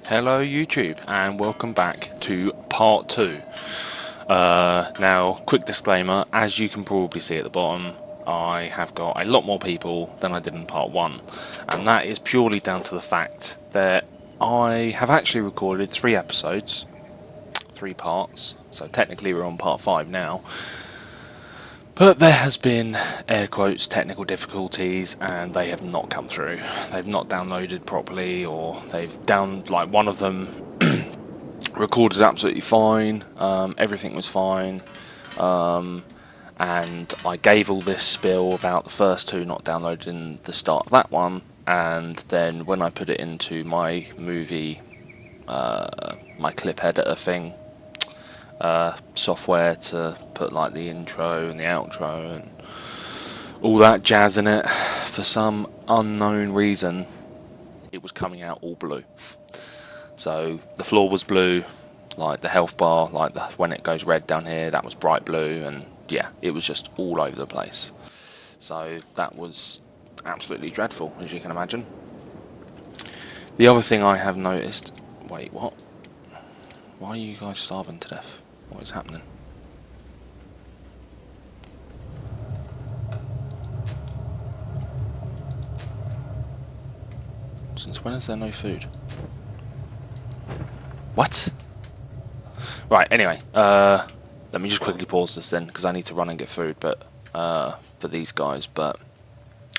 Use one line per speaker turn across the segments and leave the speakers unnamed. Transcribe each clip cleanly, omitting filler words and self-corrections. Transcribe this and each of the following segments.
Hello YouTube and welcome back to part 2. Now, quick disclaimer, as you can probably see at the bottom, I have got a lot more people than I did in part 1, and that is purely down to the fact that I have actually recorded 3 episodes, 3 parts, so technically we're on part 5 now. But there has been, air quotes, technical difficulties, and they have not come through. They've not downloaded properly, or like one of them recorded absolutely fine, everything was fine, and I gave all this spiel about the first 2 not downloading the start of that one, and then when I put it into my movie, my clip editor thing, software to put like the intro and the outro and all that jazz in it, for some unknown reason it was coming out all blue. So the floor was blue, like the health bar, like when it goes red down here, that was bright blue, and yeah, it was just all over the place. So that was absolutely dreadful, as you can imagine. The other thing I have noticed, wait, what? Why are you guys starving to death? What is happening? Since when is there no food? What? Right, anyway, let me just quickly pause this then, because I need to run and get food, but for these guys, but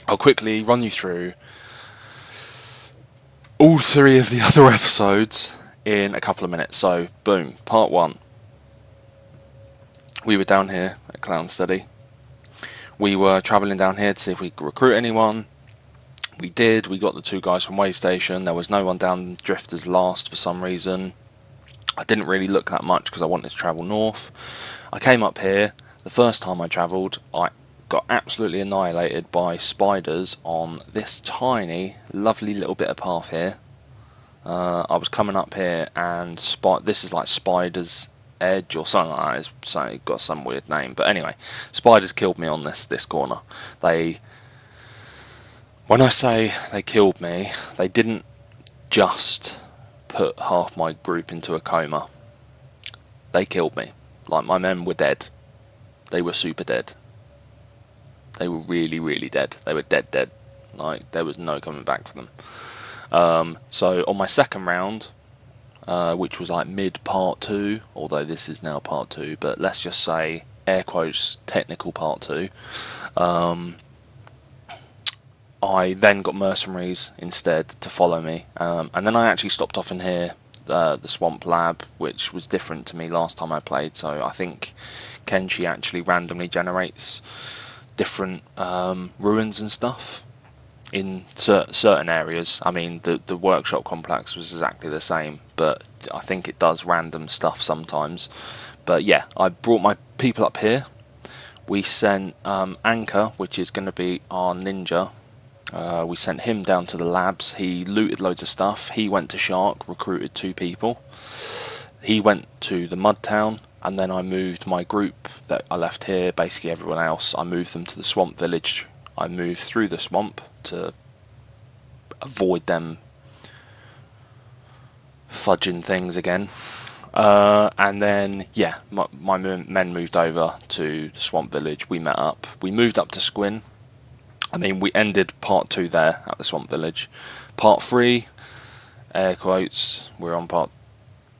I'll quickly run you through all 3 of the other episodes in a couple of minutes. So, boom, part 1. We were down here at Clown Study. We were travelling down here to see if we could recruit anyone. We did. We got the 2 guys from Way Station. There was no one down Drifters last for some reason. I didn't really look that much because I wanted to travel north. I came up here. The first time I travelled, I got absolutely annihilated by spiders on this tiny, lovely little bit of path here. I was coming up here and this is like Spider's Edge or something like that. It's got some weird name, but anyway, spiders killed me on this corner. When I say they killed me, they didn't just put half my group into a coma. They killed me. Like, my men were dead. They were super dead. They were really, really dead. They were dead. Like, there was no coming back from them. So on my second round, which was like mid part 2, although this is now part 2, but let's just say air quotes technical part 2, I then got mercenaries instead to follow me, and then I actually stopped off in here, the swamp lab, which was different to me last time I played. So I think Kenshi actually randomly generates different ruins and stuff in certain areas. I mean, the workshop complex was exactly the same, but I think it does random stuff sometimes. But yeah, I brought my people up here. We sent Anchor, which is going to be our ninja. We sent him down to the labs. He looted loads of stuff. He went to Shark, recruited 2 people. He went to the Mud Town, and then I moved my group that I left here, basically everyone else, I moved them to the Swamp Village. I moved through the swamp to avoid them fudging things again. And then, yeah, my men moved over to the Swamp Village. We met up. We moved up to Squin. I mean, we ended part 2 there at the Swamp Village. Part 3, air quotes, we're on part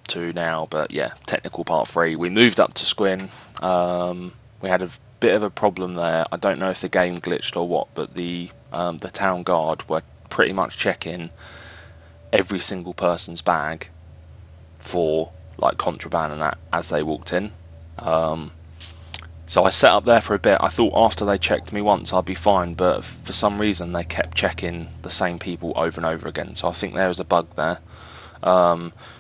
2 now, but yeah, technical part 3. We moved up to Squin. We had a bit of a problem there. I don't know if the game glitched or what, but the town guard were pretty much checking every single person's bag for like contraband and that as they walked in. So I set up there for a bit. I thought after they checked me once I'd be fine, but for some reason they kept checking the same people over and over again. So I think there was a bug there.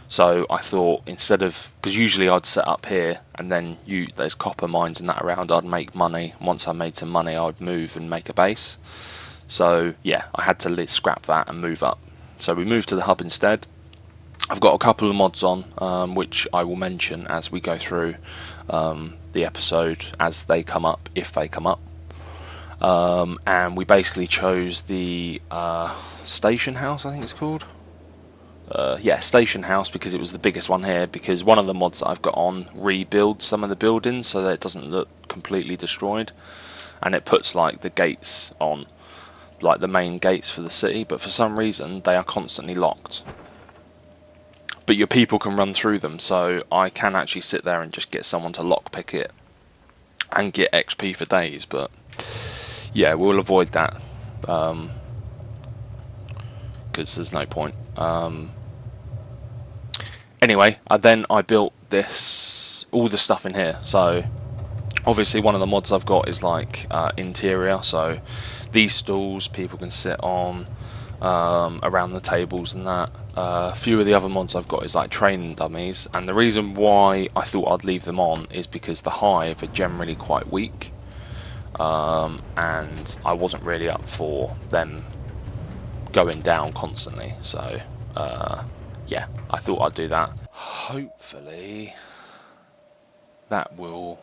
So I thought, instead of, because usually I'd set up here and then there's copper mines and that around, I'd make money. Once I made some money, I would move and make a base. So yeah, I had to scrap that and move up. So we moved to the hub instead. I've got a couple of mods on, which I will mention as we go through the episode as they come up, if they come up. And we basically chose the station house, I think it's called. yeah, station house, because it was the biggest one here, because one of the mods that I've got on rebuilds some of the buildings so that it doesn't look completely destroyed, and it puts like the gates on, like the main gates for the city, but for some reason they are constantly locked. But your people can run through them, so I can actually sit there and just get someone to lockpick it and get XP for days, but yeah, we'll avoid that, because there's no point. Anyway, I built all the stuff in here. So obviously one of the mods I've got is like interior, so these stools people can sit on, around the tables and that. A few of the other mods I've got is like training dummies, and the reason why I thought I'd leave them on is because the Hive are generally quite weak, and I wasn't really up for them going down constantly, so yeah, I thought I'd do that. Hopefully that will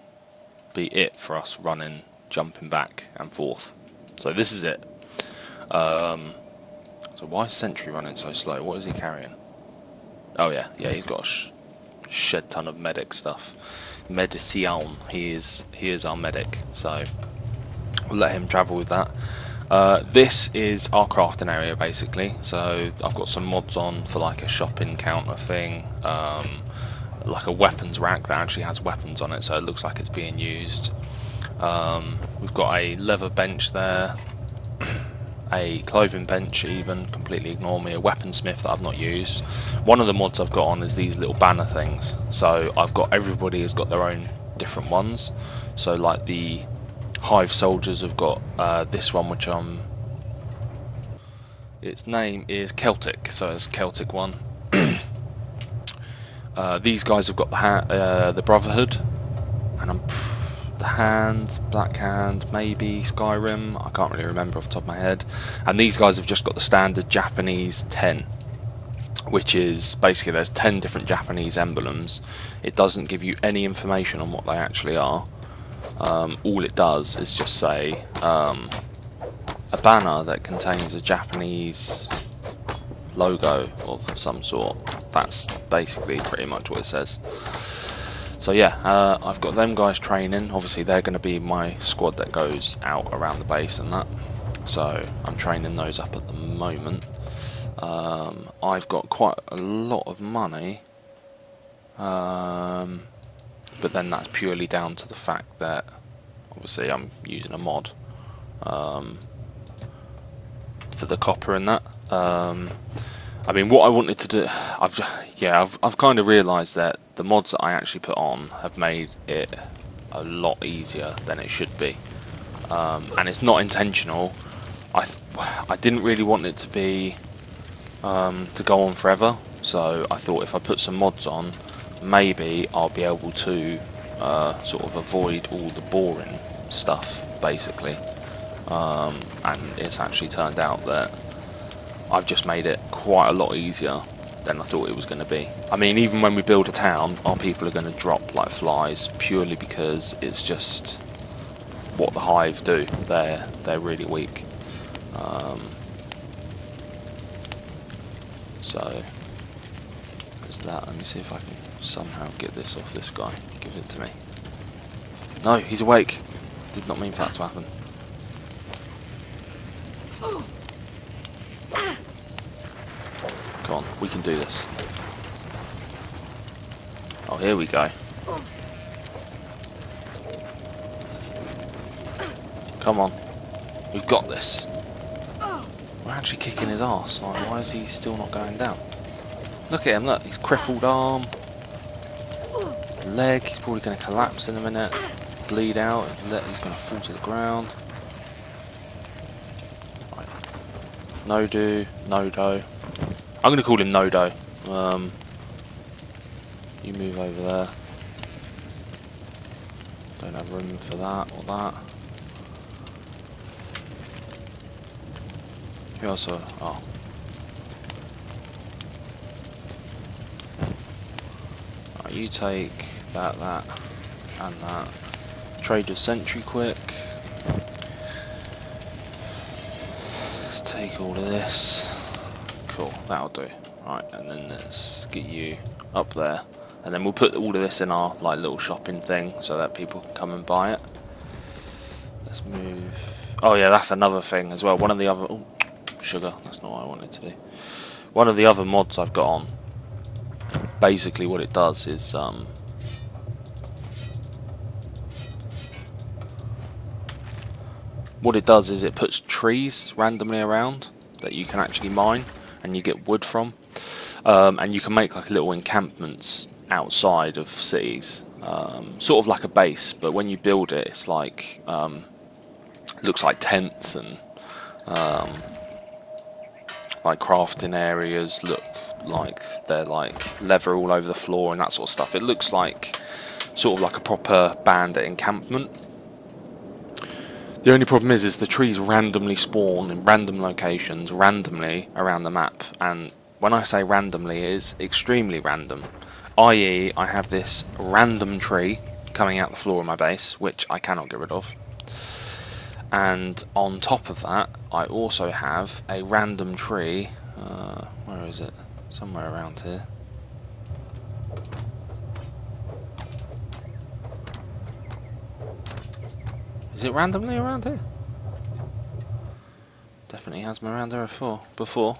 be it for us running, jumping back and forth. So this is it. So why is Sentry running so slow? What is he carrying? Oh yeah, he's got a shed ton of medic stuff. Medicion, he is our medic, so we'll let him travel with that. This is our crafting area basically, so I've got some mods on for like a shopping counter thing, like a weapons rack that actually has weapons on it, so it looks like it's being used. We've got a leather bench there, a clothing bench even, completely ignore me, a weaponsmith that I've not used. One of the mods I've got on is these little banner things, so everybody has got their own different ones, so like the Hive soldiers have got this one, which its name is Celtic, so it's a Celtic one. These guys have got the Brotherhood, and the Hand, Black Hand, maybe Skyrim, I can't really remember off the top of my head. And these guys have just got the standard Japanese 10, which is basically there's 10 different Japanese emblems. It doesn't give you any information on what they actually are. All it does is just say a banner that contains a Japanese logo of some sort. That's basically pretty much what it says. So yeah, I've got them guys training. Obviously they're going to be my squad that goes out around the base and that, so I'm training those up at the moment. I've got quite a lot of money, but then that's purely down to the fact that obviously I'm using a mod for the copper and that. I mean, what I wanted to do, I've kind of realised that the mods that I actually put on have made it a lot easier than it should be, and it's not intentional. I didn't really want it to be to go on forever, so I thought if I put some mods on, maybe I'll be able to sort of avoid all the boring stuff basically, and it's actually turned out that I've just made it quite a lot easier than I thought it was going to be. I mean, even when we build a town, our people are going to drop like flies purely because it's just what the Hive do. They're really weak. So there's that. Let me see if I can somehow get this off this guy. Give it to me. No, he's awake. Did not mean for that to happen. Come on, we can do this. Oh, here we go. Come on, we've got this. We're actually kicking his ass. Like, why is he still not going down? Look at him, look, he's crippled arm, leg, he's probably going to collapse in a minute, bleed out, he's going to fall to the ground. Right. Nodo. I'm going to call him Nodo. You move over there. Don't have room for that or that. Who else? Oh. Right, you take that, and that. Trade your sentry quick. Let's take all of this. Cool, that'll do. Right, and then let's get you up there. And then we'll put all of this in our like little shopping thing so that people can come and buy it. Let's move. Oh yeah, that's another thing as well. One of the other... Oh, sugar. That's not what I wanted to do. One of the other mods I've got on, basically what it does is... what it does is it puts trees randomly around that you can actually mine and you get wood from. And you can make like little encampments outside of cities, sort of like a base, but when you build it, it's like looks like tents, and like crafting areas look like they're like leather all over the floor and that sort of stuff. It looks like sort of like a proper bandit encampment. The only problem is the trees randomly spawn in random locations, randomly around the map, and when I say randomly, it is extremely random. I.e., I have this random tree coming out the floor of my base, which I cannot get rid of. And on top of that, I also have a random tree. Where is it? Somewhere around here. Is it randomly around here? Definitely has been around there before.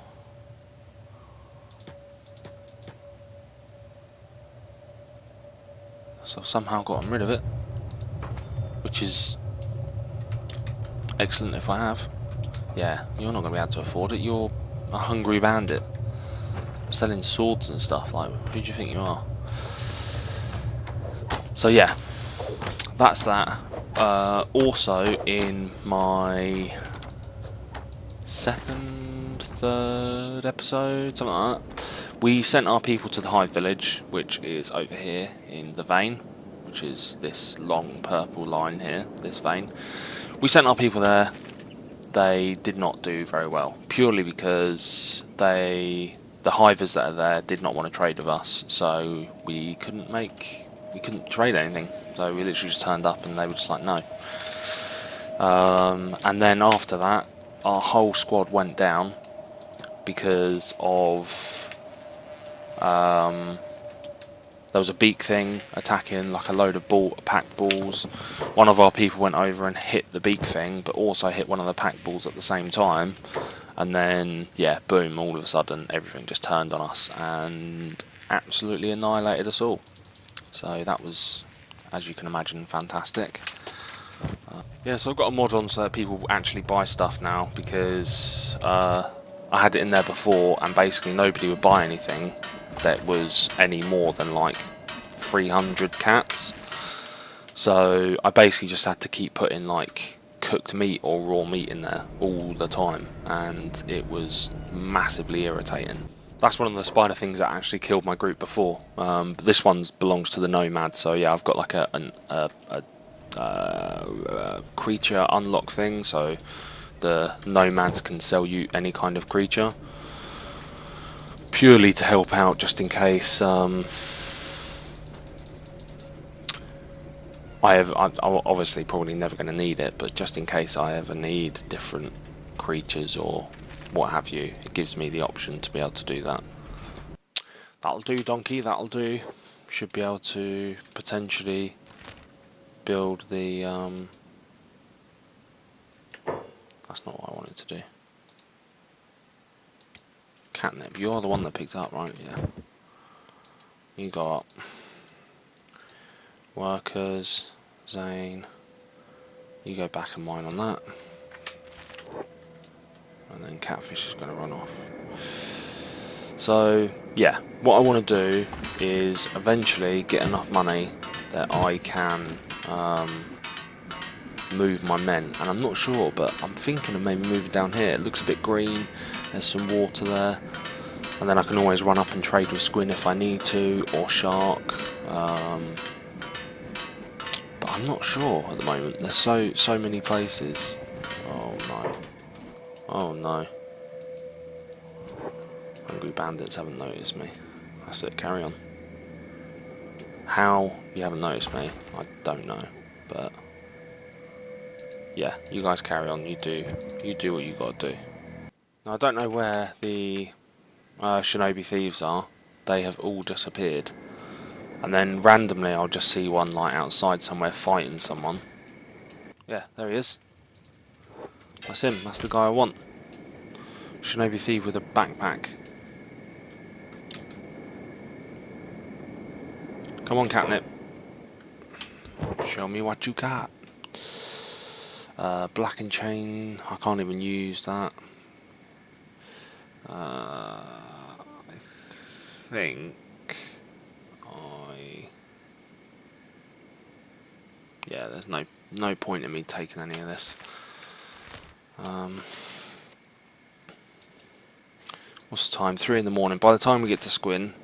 So I've somehow gotten rid of it, which is excellent if I have. Yeah, you're not going to be able to afford it. You're a hungry bandit selling swords and stuff. Like, who do you think you are? So yeah, that's that. Also, in my third episode, something like that, we sent our people to the Hive village, which is over here in the vein, which is this long purple line here, this vein. We sent our people there. They did not do very well, purely because the hivers that are there did not want to trade with us, so we couldn't trade anything. So we literally just turned up and they were just like, no. And then after that, our whole squad went down because of there was a beak thing attacking like a load of pack balls. One of our people went over and hit the beak thing, but also hit one of the pack balls at the same time. And then, yeah, boom, all of a sudden everything just turned on us and absolutely annihilated us all. So that was, as you can imagine, fantastic. Yeah, so I've got a mod on so that people actually buy stuff now, because I had it in there before and basically nobody would buy anything that was any more than like 300 cats. So I basically just had to keep putting like cooked meat or raw meat in there all the time, and it was massively irritating. That's one of the spider things that actually killed my group before. But this one belongs to the nomad, so yeah, I've got like a creature unlock thing, so the nomads can sell you any kind of creature, purely to help out just in case I'm obviously probably never going to need it, but just in case I ever need different creatures or what have you, it gives me the option to be able to do that. That'll do, donkey, that'll do. Should be able to potentially build the that's not what I wanted to do. Catnip, you're the one that picked up, right? Yeah. You go up. Workers, Zane. You go back and mine on that. And then Catfish is going to run off. So, yeah, what I want to do is eventually get enough money that I can move my men. And I'm not sure, but I'm thinking of maybe moving down here. It looks a bit green, there's some water there. And then I can always run up and trade with Squin if I need to, or Shark. But I'm not sure at the moment. There's so many places. Oh no. Oh no. Hungry bandits haven't noticed me. That's it, carry on. How you haven't noticed me, I don't know. But yeah, you guys carry on, you do what you gotta do. Now I don't know where the Shinobi Thieves are. They have all disappeared. And then randomly I'll just see one like outside somewhere fighting someone. Yeah, there he is. That's him, that's the guy I want. Shinobi Thief with a backpack. Come on, Catnip. Show me what you got. Black and chain, I can't even use that. I think yeah, there's no point in me taking any of this. What's the time? 3 in the morning. By the time we get to Squin,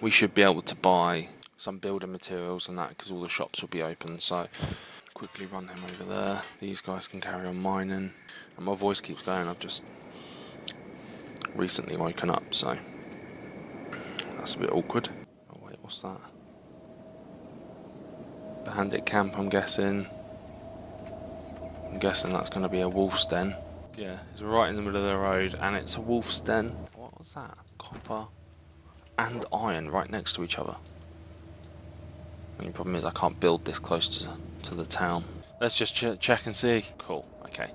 we should be able to buy some building materials and that, because all the shops will be open. So quickly run him over there. These guys can carry on mining. And my voice keeps going. I've just recently woken up, so that's a bit awkward. Oh wait, what's that? Bandit camp, I'm guessing. I'm guessing that's going to be a wolf's den. Yeah, it's right in the middle of the road, and it's a wolf's den. What was that? Copper and iron right next to each other. The only problem is I can't build this close to the town. Let's just check and see. Cool, okay.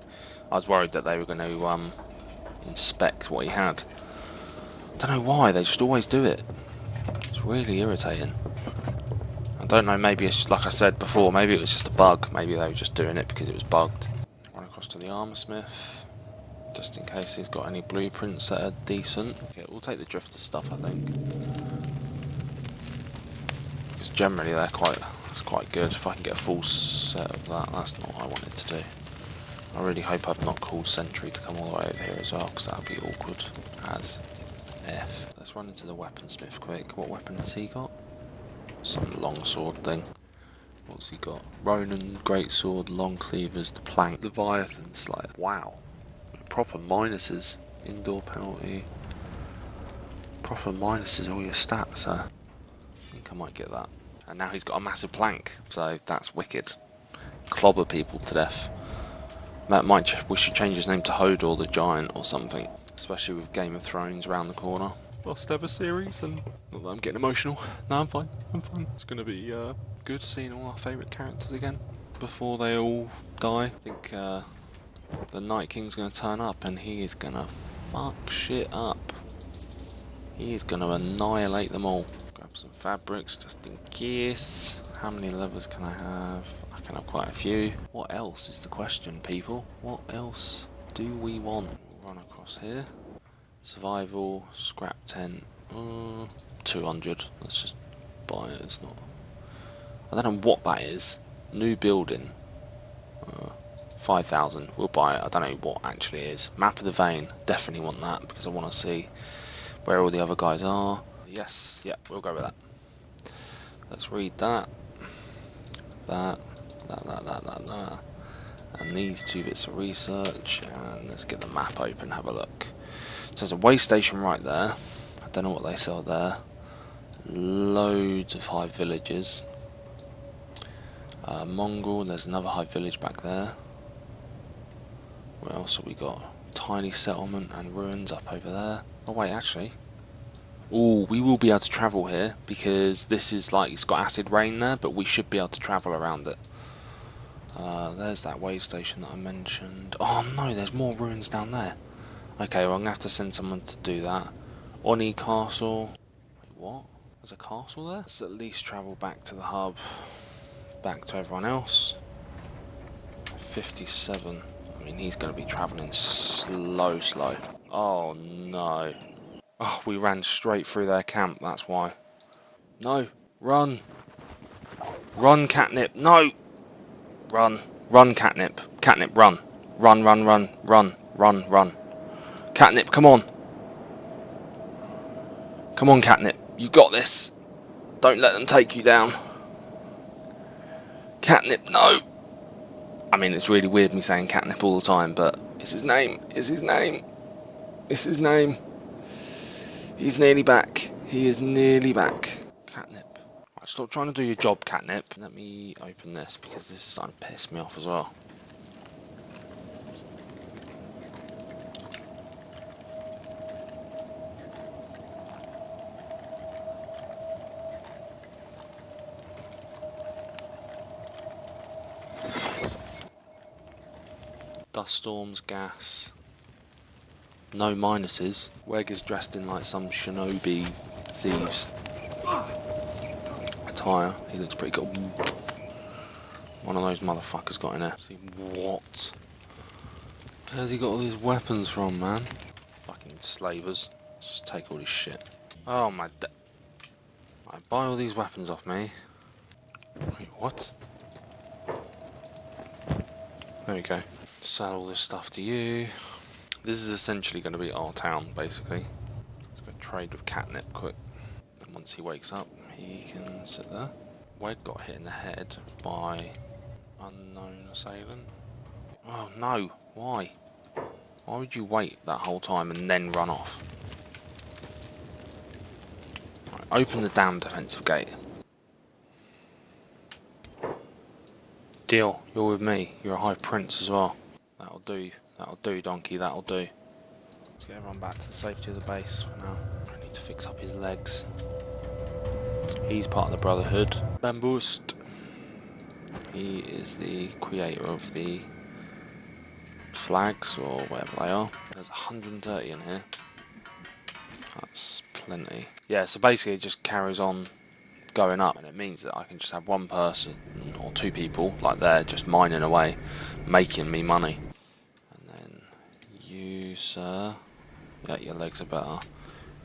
I was worried that they were going to inspect what he had. Don't know why, they just always do it. It's really irritating. I don't know, maybe it's just, like I said before, maybe it was just a bug. Maybe they were just doing it because it was bugged. Run across to the armor smith, just in case he's got any blueprints that are decent. Okay, we'll take the drifter stuff, I think. Because generally that's quite good. If I can get a full set of that, that's not what I wanted to do. I really hope I've not called Sentry to come all the way over here as well, because that would be awkward as F. Let's run into the weaponsmith quick. What weapon has he got? Some long sword thing. What's he got? Ronin, greatsword, long cleavers, the plank, Leviathan slayer. Wow. Proper minuses. Indoor penalty. Proper minuses all your stats, I think I might get that. And now he's got a massive plank, so that's wicked. Clobber people to death. That we should change his name to Hodor the Giant or something. Especially with Game of Thrones around the corner. Lost ever series, and not that I'm getting emotional. No, I'm fine. I'm fine. It's going to be good seeing all our favourite characters again before they all die. I think the Night King's going to turn up, and he is going to fuck shit up. He is going to annihilate them all. Grab some fabrics just in case. How many levers can I have? I can have quite a few. What else is the question, people? What else do we want? We'll run across here. Survival, scrap tent, 200. Let's just buy it. It's not. I don't know what that is. New building, 5,000. We'll buy it. I don't know what actually it is. Map of the vein. Definitely want that because I want to see where all the other guys are. Yes, yeah, we'll go with that. Let's read that. That. And these 2 bits of research. And let's get the map open. Have a look. So there's a way station right there. I don't know what they sell there. Loads of Hive villages. Mongol, there's another Hive village back there. What else have we got? Tiny settlement and ruins up over there. Oh wait, actually. Ooh, we will be able to travel here because this is like, it's got acid rain there, but we should be able to travel around it. There's that way station that I mentioned. Oh no, there's more ruins down there. Okay, well I'm going to have to send someone to do that. Oni Castle. Wait, what? There's a castle there? Let's at least travel back to the hub. Back to everyone else. 57. I mean, he's going to be travelling slow. Oh no. Oh, we ran straight through their camp, that's why. No, run. Run, Catnip, no. Run Catnip. Catnip, run. Run. Catnip, come on. Come on, Catnip. You got this. Don't let them take you down. Catnip, no. I mean, it's really weird me saying Catnip all the time, but it's his name. It's his name. It's his name. He's nearly back. He is nearly back. Catnip. Right, stop trying to do your job, Catnip. Let me open this because this is starting to piss me off as well. Dust storms, gas. No minuses. Weg is dressed in like some shinobi thieves attire. He looks pretty good. One of those motherfuckers got in there. See what? Where's he got all these weapons from, man? Fucking slavers. Just take all this shit. Oh my buy all these weapons off me. Wait, what? There we go. Sell all this stuff to you. This is essentially going to be our town, basically. Let's go trade with Catnip quick. And once he wakes up, he can sit there. Wade got hit in the head by unknown assailant. Oh no, why? Why would you wait that whole time and then run off? Right, open the damn defensive gate. Deal, you're with me. You're a Hive Prince as well. That'll do, donkey, that'll do. Let's get everyone back to the safety of the base for now. I need to fix up his legs. He's part of the Brotherhood. Bamboost. He is the creator of the flags, or whatever they are. There's 130 in here. That's plenty. Yeah, so basically it just carries on going up, and it means that I can just have one person or two people like there just mining away, making me money. And then you, sir, yeah, your legs are better.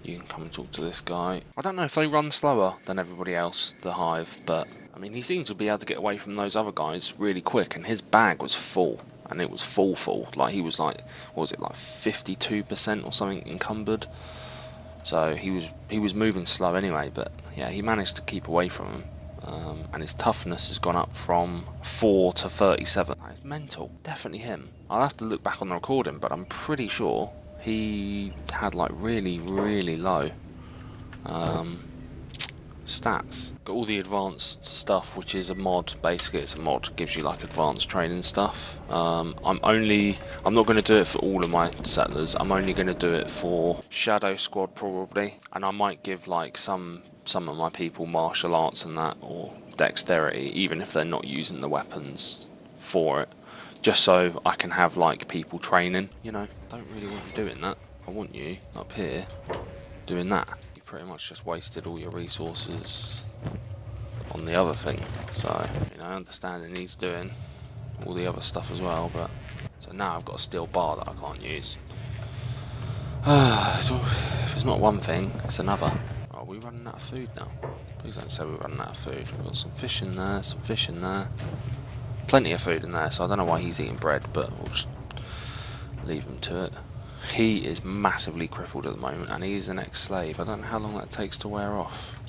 You can come and talk to this guy. I don't know if they run slower than everybody else, the Hive, but I mean, he seems to be able to get away from those other guys really quick, and his bag was full, and it was full. Like, he was like, what was it, like 52% or something encumbered. So he was moving slow anyway, but yeah, he managed to keep away from him. And his toughness has gone up from 4 to 37. That is mental. Definitely him. I'll have to look back on the recording, but I'm pretty sure he had like really, really low stats. Got all the advanced stuff, which is a mod. Basically, it's a mod. Gives you like advanced training stuff. I'm not going to do it for all of my settlers. I'm only going to do it for Shadow Squad probably, and I might give like some of my people martial arts and that, or dexterity, even if they're not using the weapons for it, just so I can have like people training. You know, don't really want you doing that. I want you up here doing that. Pretty much just wasted all your resources on the other thing, so you know, I understand it needs doing all the other stuff as well, but so now I've got a steel bar that I can't use. So if it's not one thing, it's another. Are we running out of food now? Please don't say we're running out of food. We've got some fish in there, plenty of food in there, so I don't know why he's eating bread, but we'll just leave him to it. He is massively crippled at the moment, and he is an ex-slave. I don't know how long that takes to wear off.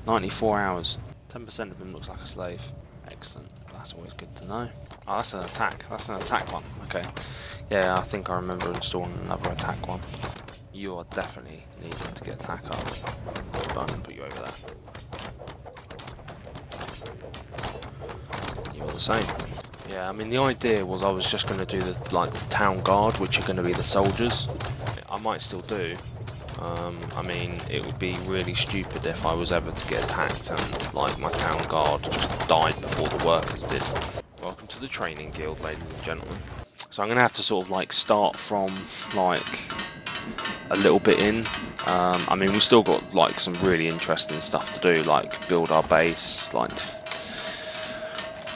94 hours. 10% of him looks like a slave. Excellent. That's always good to know. Oh, that's an attack. That's an attack one. Okay. Yeah, I think I remember installing another attack one. You are definitely needing to get attack up. But I'm going to put you over there. You're the same. Yeah, I mean, the idea was I was just going to do the town guard, which are going to be the soldiers. I might still do. I mean, it would be really stupid if I was ever to get attacked and like my town guard just died before the workers did. Welcome to the training guild, ladies and gentlemen. So I'm going to have to sort of like start from like a little bit in. I mean, we've still got like some really interesting stuff to do, like build our base, like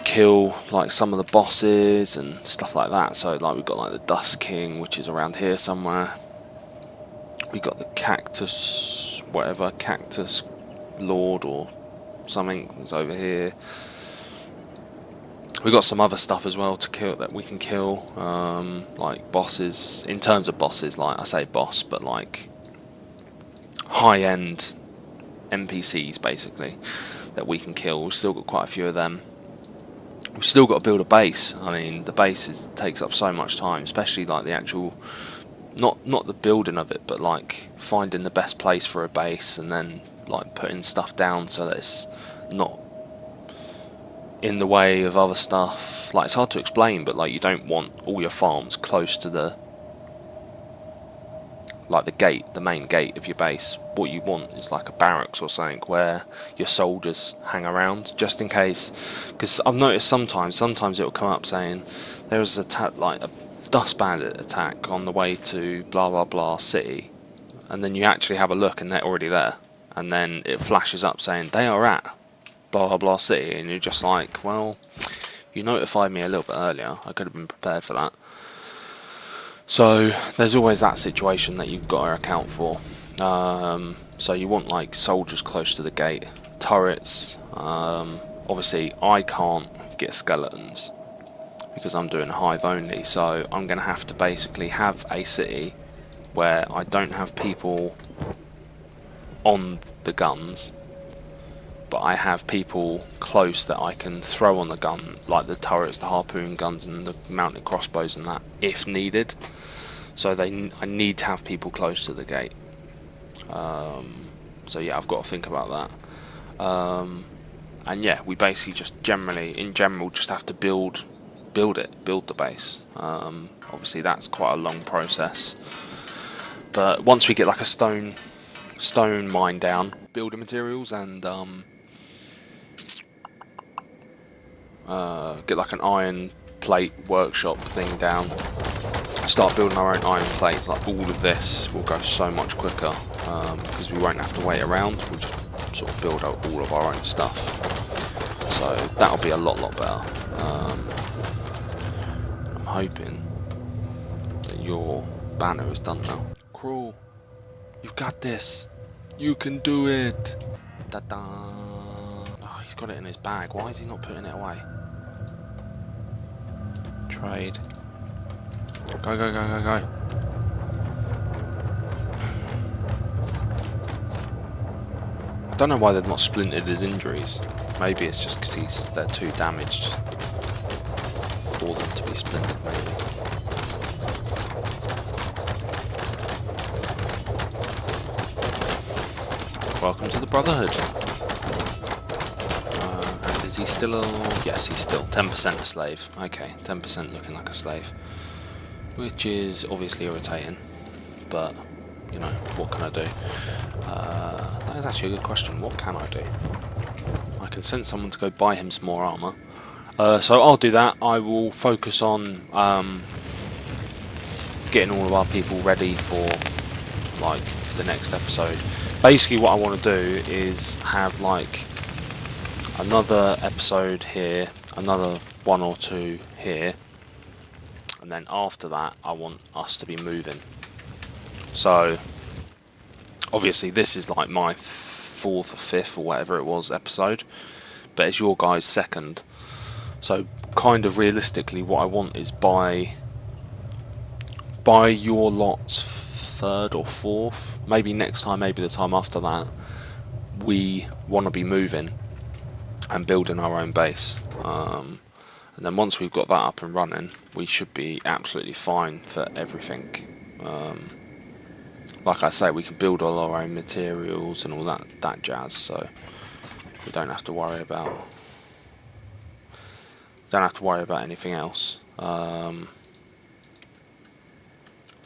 kill like some of the bosses and stuff like that. So like we've got like the Dust King, which is around here somewhere. We got the Cactus Lord or something is over here. We got some other stuff as well to kill that we can kill, like bosses. In terms of bosses, like I say boss, but like high-end NPCs basically that we can kill. We've still got quite a few of them. We've still got to build a base. I mean, the base takes up so much time, especially like the actual, not the building of it, but like finding the best place for a base and then like putting stuff down so that it's not in the way of other stuff. Like, it's hard to explain, but like you don't want all your farms close to the like the gate, the main gate of your base. What you want is like a barracks or something where your soldiers hang around, just in case. Because I've noticed sometimes it'll come up saying there was like a dust bandit attack on the way to blah blah blah city, and then you actually have a look and they're already there, and then it flashes up saying they are at blah blah blah city, and you're just like, well, you notified me a little bit earlier, I could have been prepared for that. So there's always that situation that you've got to account for. So you want like soldiers close to the gate, turrets. Obviously I can't get skeletons because I'm doing Hive only, so I'm going to have to basically have a city where I don't have people on the guns, but I have people close that I can throw on the gun, like the turrets, the harpoon guns and the mounted crossbows and that, if needed. So I need to have people close to the gate. So yeah, I've got to think about that. And yeah, we basically just in general just have to build the base. Obviously that's quite a long process, but once we get like a stone mine down, building materials, and get like an iron plate workshop thing down, start building our own iron plates, like all of this will go so much quicker, because we won't have to wait around. We'll just sort of build out all of our own stuff, so that'll be a lot better. I'm hoping that your banner is done now. Cruel, you've got this, you can do it. Da-da. Oh, he's got it in his bag, why is he not putting it away? Trade. Go, go, go, go, go. I don't know why they've not splintered his injuries. Maybe it's just because they're too damaged for them to be splintered, maybe. Welcome to the Brotherhood. And is he still yes, he's still 10% a slave. Okay, 10% looking like a slave, which is obviously irritating, but you know, what can I do? That is actually a good question. What can I do? I can send someone to go buy him some more armour, so I'll do that. I will focus on getting all of our people ready for like the next episode. Basically what I want to do is have like another episode here, another 1 or 2 here, and then after that I want us to be moving. So obviously this is like my 4th or 5th or whatever it was episode, but it's your guys' 2nd. So kind of realistically what I want is by your lot's 3rd or 4th, maybe next time, maybe the time after that, we want to be moving and building our own base. And then once we've got that up and running, we should be absolutely fine for everything. Like I say, we can build all our own materials and all that jazz, so we don't have to worry about anything else.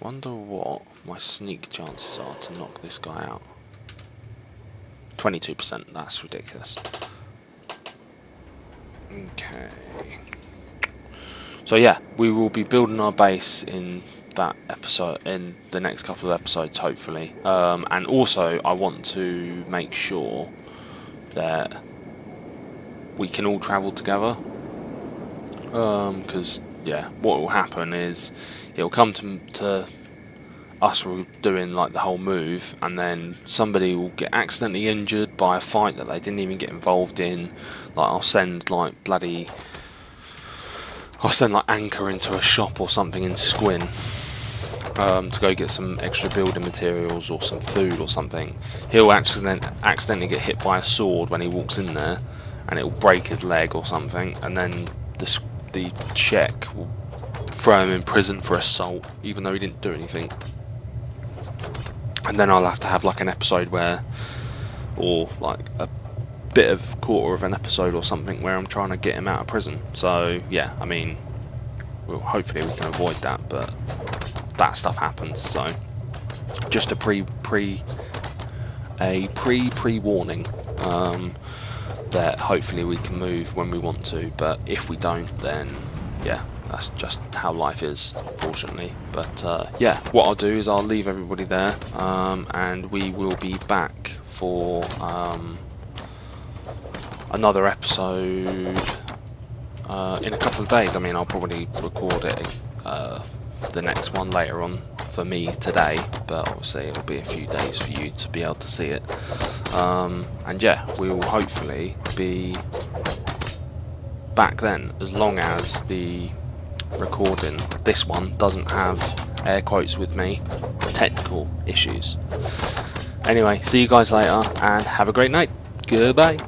Wonder what my sneak chances are to knock this guy out. 22%, that's ridiculous. Okay. So yeah, we will be building our base in that episode, in the next couple of episodes, hopefully. And also, I want to make sure that we can all travel together. Because yeah, what will happen is it'll come to us doing like the whole move, and then somebody will get accidentally injured by a fight that they didn't even get involved in. Like I'll send like Anchor into a shop or something in Squin to go get some extra building materials or some food or something. He'll accidentally get hit by a sword when he walks in there, and it'll break his leg or something, and then the Czech will throw him in prison for assault, even though he didn't do anything. And then I'll have to have like an episode or like a bit of quarter of an episode or something where I'm trying to get him out of prison. So yeah, I mean, well, hopefully we can avoid that, but that stuff happens. So just a pre warning that hopefully we can move when we want to, but if we don't, then yeah, that's just how life is, unfortunately. But yeah, what I'll do is I'll leave everybody there, and we will be back for another episode in a couple of days. I mean, I'll probably record it the next one later on for me today, but obviously it'll be a few days for you to be able to see it. And yeah, we will hopefully be back then, as long as the recording, this one, doesn't have air quotes with me, technical issues. Anyway, see you guys later and have a great night. Goodbye.